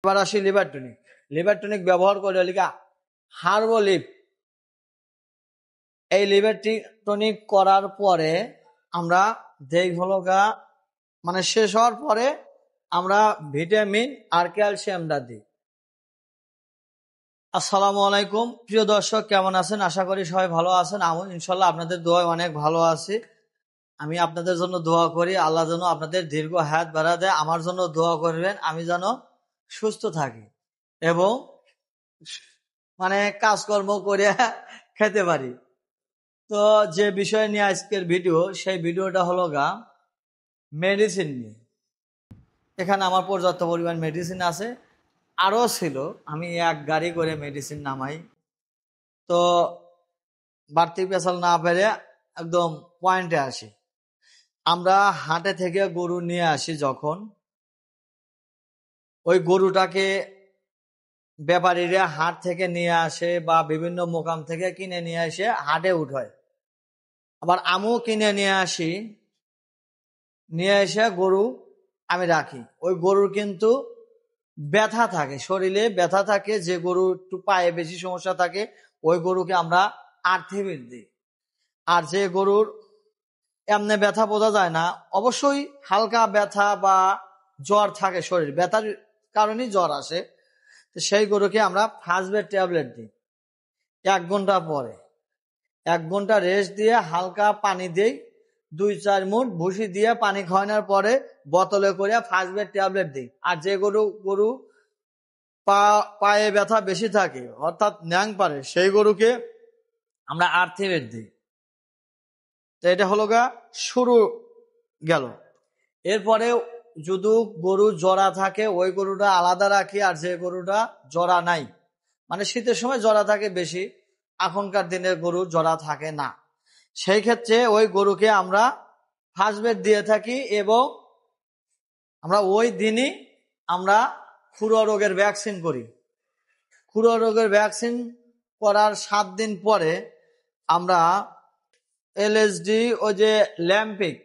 এবার আসি liver tonic. Liver tonic ব্যবহার করে লিখা হার্বোলিপ। এই লিভার টনিক করার পরে আমরা যেই হলগা মানে শেষ হওয়ার পরে আমরা ভিটামিন আর ক্যালসিয়ামটা দিই। আসসালামু আলাইকুম প্রিয় দর্শক, কেমন আছেন? আশা করি সবাই ভালো আছেন। আমি ইনশাল্লাহ আপনাদের দোয়ায় অনেক ভালো আছি। আমি আপনাদের জন্য দোয়া করি আল্লাহ যেন আপনাদের দীর্ঘ হায়াত বাড়া দেয়। আমার জন্য দোয়া করবেন আমি যেন সুস্থ থাকি এবং কাজকর্ম করে খেতে পারি। তো যে বিষয় নিয়ে আজকের ভিডিও, সেই ভিডিওটা হলো মেডিসিন নিয়ে। এখানে আমার পর্যাপ্ত পরিমাণ মেডিসিন আছে, আরও ছিল। আমি এক গাড়ি করে মেডিসিন নামাই। তো বাড়তি পেশাল না পেরে একদম পয়েন্টে আসি। আমরা হাটে থেকে গরু নিয়ে আসি, যখন ওই গরুটাকে ব্যাপারীরা হাট থেকে নিয়ে আসে বা বিভিন্ন মোকাম থেকে কিনে নিয়ে এসে হাটে উঠায়। আবার আমিও কিনে নিয়ে আসি, নিয়ে এসে গরু আমি রাখি। ওই গরুর কিন্তু ব্যথা থাকে, শরীরে ব্যথা থাকে। যে গরু একটু পায়ে বেশি সমস্যা থাকে ওই গরুকে আমরা আর্থিবিট দিই। আর যে গরুর এমনি ব্যথা বোঝা যায় না, অবশ্যই হালকা ব্যথা বা জ্বর থাকে, শরীর ব্যথার কারণেই জ্বর আসে, তো সেই গরুকে আমরা ফার্স্ট বেড ট্যাবলেট দিই। 1 ঘন্টা পরে 1 ঘন্টা রেস্ট দিয়ে হালকা পানি দিই, 2-4 মুঠ ভুসি দিয়ে পানি খাওয়ানোর পরে বোতলে করে ফার্স্ট বেড ট্যাবলেট দিই। আর যে গরু পায়ে ব্যথা বেশি থাকে, অর্থাৎ ন্যাং পারে, সেই গরুকে আমরা আর্থিবেট দিই। তো এটা হলো শুরু গেল। এরপরে যদি গরু জরা থাকে ওই গরুটা আলাদা রাখি। আর যে গরুটা জরা নাই, মানে শীতের সময় জরা থাকে বেশি, এখনকার দিনের গরু জরা থাকে না, সেই ক্ষেত্রে ওই গরুকে আমরা ফার্স্ট বেড দিয়ে থাকি। এবং আমরা ওই দিনই আমরা খুরা রোগের ভ্যাকসিন করি। খুরা রোগের ভ্যাকসিন করার 7 দিন পরে আমরা এলএসডি, ওই যে ল্যাম্পিক,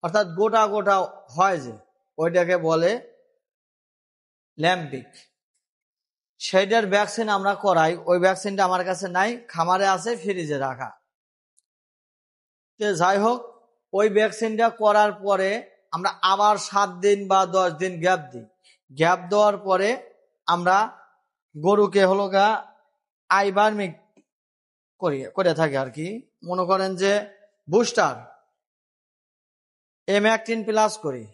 অর্থাৎ গোটা গোটা হয় যে ওইটাকে বলে ল্যাম্পিক, সেইটার ভ্যাকসিন আমরা করাই। ওই ভ্যাকসিনটা আমার কাছে নাই, খামারে আছে, ফ্রিজে রাখা। যাই হোক, ওই ভ্যাকসিনটা করার পরে আমরা আবার 7 দিন বা 10 দিন গ্যাপ দিই। গ্যাপ দেওয়ার পরে আমরা গরুকে হলো আইবার্মিক করে থাকি আর কি। মনে করেন যে বুস্টার M18+ করি,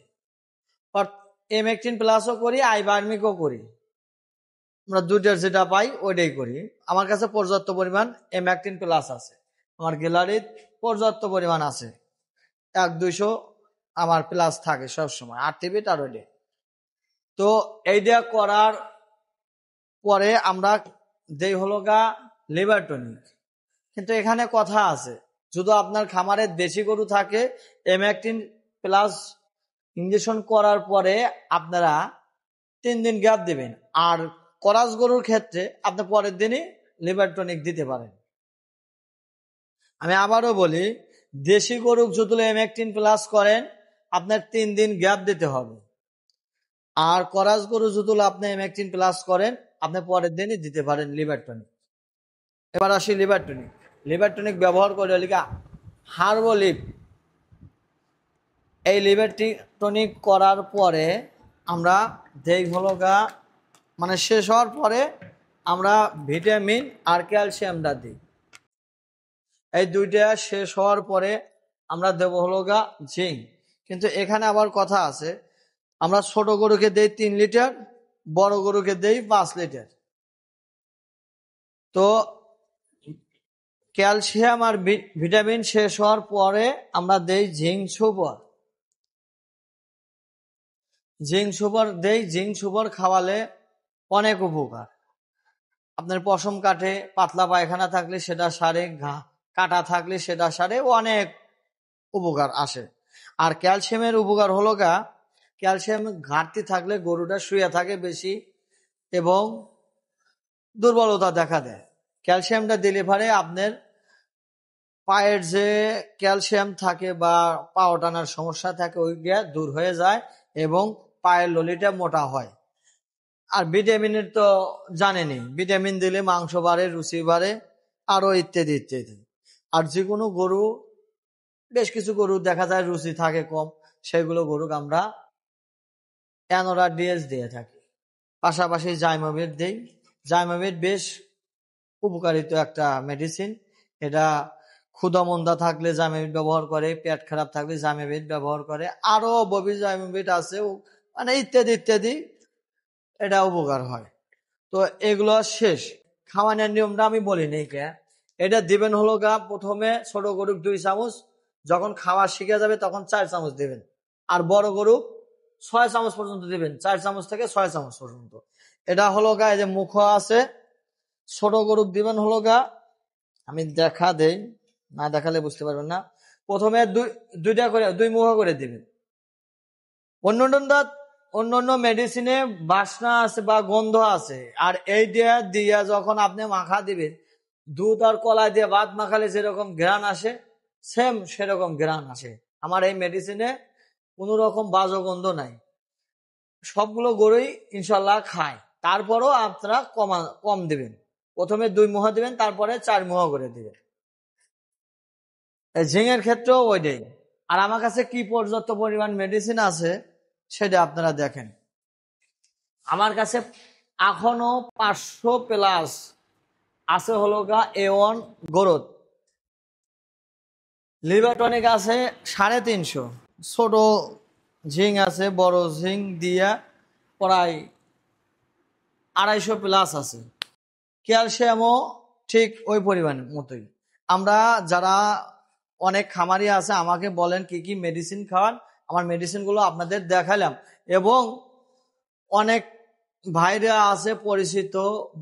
M18+ও করি, আইবার্মিকও করি। আমরা দুইটার যেটা পাই ওইটাই করি। আমার কাছে পর্যাপ্ত পরিমাণ M18+ আছে, আমার গ্যালারির পর্যাপ্ত পরিমাণ আছে। 100-200 আমার প্লাস থাকে সবসময়, আর্থিবিট আর ওইটা। তো এইটা করার পরে আমরা দেই হলো লিভার টনিক। কিন্তু এখানে কথা আছে, যদি আপনার খামারে দেশি গরু থাকে M18+ ইঞ্জেকশন করার পরে আপনারা 3 দিন গ্যাপ দিবেন। আর করাস গরুর ক্ষেত্রে আপনি পরের দিনই লিভার টনিক দিতে পারেন। আমি আবারও বলি, দেশি গরু যদি M18+ করেন আপনার 3 দিন গ্যাপ দিতে হবে। আর করাস গরু যদি আপনি M18+ করেন আপনি পরের দিনই দিতে পারেন লিভার টনিক। এবার আসি লিভার টনিক। লিভার টনিক ব্যবহার করে লিখা হার্বোলিপ। এই লিভার টনিক করার পরে আমরা যেই হলো মানে শেষ হওয়ার পরে আমরা ভিটামিন আর ক্যালসিয়ামটা দিই। এই দুইটা শেষ হওয়ার পরে আমরা দেবো হলো জিঙ্ক। কিন্তু এখানে আবার কথা আছে, আমরা ছোট গরুকে দেই 3 লিটার, বড় গরুকে দেই 5 লিটার। তো ক্যালসিয়াম আর ভিটামিন শেষ হওয়ার পরে আমরা দেই জিঙ্ক সুপার। জিঙ্ক সুপার দেই। জিঙ্ক সুপার খাওয়ালে অনেক উপকার। আপনার পশম কাটে, পাতলা পায়খানা থাকলে সেটা সারে, কাটা থাকলে সেটা সারে, অনেক উপকার আসে। আর ক্যালসিয়ামের উপকার হলো ক্যালসিয়াম ঘাটতি থাকলে গরুটা শুয়ে থাকে বেশি এবং দুর্বলতা দেখা দেয়। ক্যালসিয়ামটা দিলে পারে আপনার পায়ের যে ক্যালসিয়াম থাকে বা পা ওঠানোর সমস্যা থাকে ওইটা দূর হয়ে যায় এবং পায়ের ললিটা মোটা হয়। আর ভিটামিনের তো জানেনই, ভিটামিন দিলে মাংস বাড়ে, রুচি বাড়ে, আরো ইত্যাদি ইত্যাদি। আর যে কোনো গরু, বেশ কিছু গরু দেখা যায় রুচি থাকে কম, সেগুলো গরুকে আমরা অ্যানোরা ডিএস দিয়ে থাকি। পাশাপাশি জাইমোভিট দেই। জাইমোভিট বেশ উপকারিত একটা মেডিসিন। এটা ক্ষুধামন্দা থাকলে জাইমোভিট ব্যবহার করে, পেট খারাপ থাকলে জাইমোভিট ব্যবহার করে, আরো ববি জাইমোভিট আছে, মানে ইত্যাদি ইত্যাদি, এটা উপকার হয়। তো এগুলো শেষ। খাওয়ানোর নিয়মটা আমি বলিনি কে। এটা দিবেন হলো গা, প্রথমে ছোট গরু 2 চামচ, যখন খাওয়া শিখে যাবে তখন 4 চামচ দিবেন। আর বড় গরু 6 চামচ পর্যন্ত দিবেন, 4 চামচ থেকে 6 চামচ পর্যন্ত। এটা হলো গা, এই যে মুখ আছে, ছোট গরু দিবেন হলো গা, আমি দেখা দেই, না দেখালে বুঝতে পারবেন না। প্রথমে দুইটা করে, 2 মুখ করে দিবেন। অন্যান্য মেডিসিনে বাসনা আছে বা গন্ধ আছে, আর এই দিয়া যখন আপনি মাখা দিবেন, দুধ আর কলা দিয়ে ভাত মাখালে যেরকম ঘ্রাণ আসে, সেম সেরকম ঘ্রাণ আসে। আমার এই মেডিসিনে কোন রকম বাজে গন্ধ নাই, সবগুলো গরুই ইনশাল্লাহ খায়। তারপরও আপনারা কম দিবেন, প্রথমে 2 মুহ দিবেন, তারপরে 4 মুহ করে দিবেন। ঝিঙের ক্ষেত্রেও ওইটাই। আর আমার কাছে কি পর্যাপ্ত পরিমাণ মেডিসিন আছে সেটা আপনারা দেখেন। আমার কাছে এখনো 500 প্লাস আছে হলো গা A1 গ্রোথ। লিভার টনিক আছে 350, ছোট ঝিং আছে, বড় ঝিং দিয়া প্রায় 250 প্লাস আছে। ক্যালসিয়ামও ঠিক ওই পরিমাণের মতোই। আমরা যারা অনেক খামারি আছে আমাকে বলেন কি কি মেডিসিন খাওয়ান, আমার মেডিসিনগুলো আপনাদের দেখালাম। এবং অনেক ভাইরা আছে পরিচিত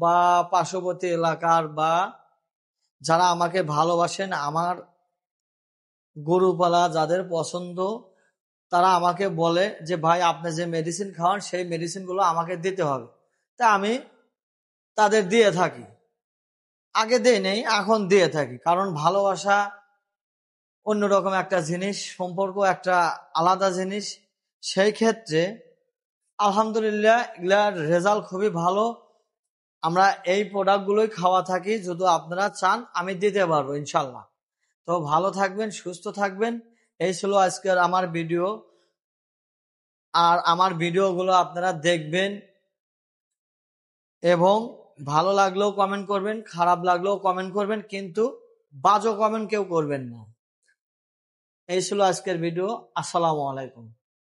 বা পার্শ্ববর্তী এলাকার, বা যারা আমাকে ভালোবাসেন, আমার গরুপালা যাদের পছন্দ, তারা আমাকে বলে যে ভাই আপনি যে মেডিসিন খাওয়ান সেই মেডিসিনগুলো আমাকে দিতে হবে। তা আমি তাদের দিয়ে থাকি, আগে দেই নেই, এখন দিয়ে থাকি। কারণ ভালোবাসা অন্যরকম একটা জিনিস, সম্পর্ক একটা আলাদা জিনিস। সেই ক্ষেত্রে আলহামদুলিল্লাহ এগুলার রেজাল্ট খুবই ভালো। আমরা এই প্রোডাক্টগুলোই খাওয়া থাকি, যদি আপনারা চান আমি দিতে পারবো ইনশাল্লাহ। তো ভালো থাকবেন, সুস্থ থাকবেন। এই ছিল আজকের আমার ভিডিও। আর আমার ভিডিওগুলো আপনারা দেখবেন, এবং ভালো লাগলেও কমেন্ট করবেন, খারাপ লাগলেও কমেন্ট করবেন, কিন্তু বাজে কমেন্ট কেউ করবেন না। এই ছিল আজকের ভিডিও। আসসালামু আলাইকুম।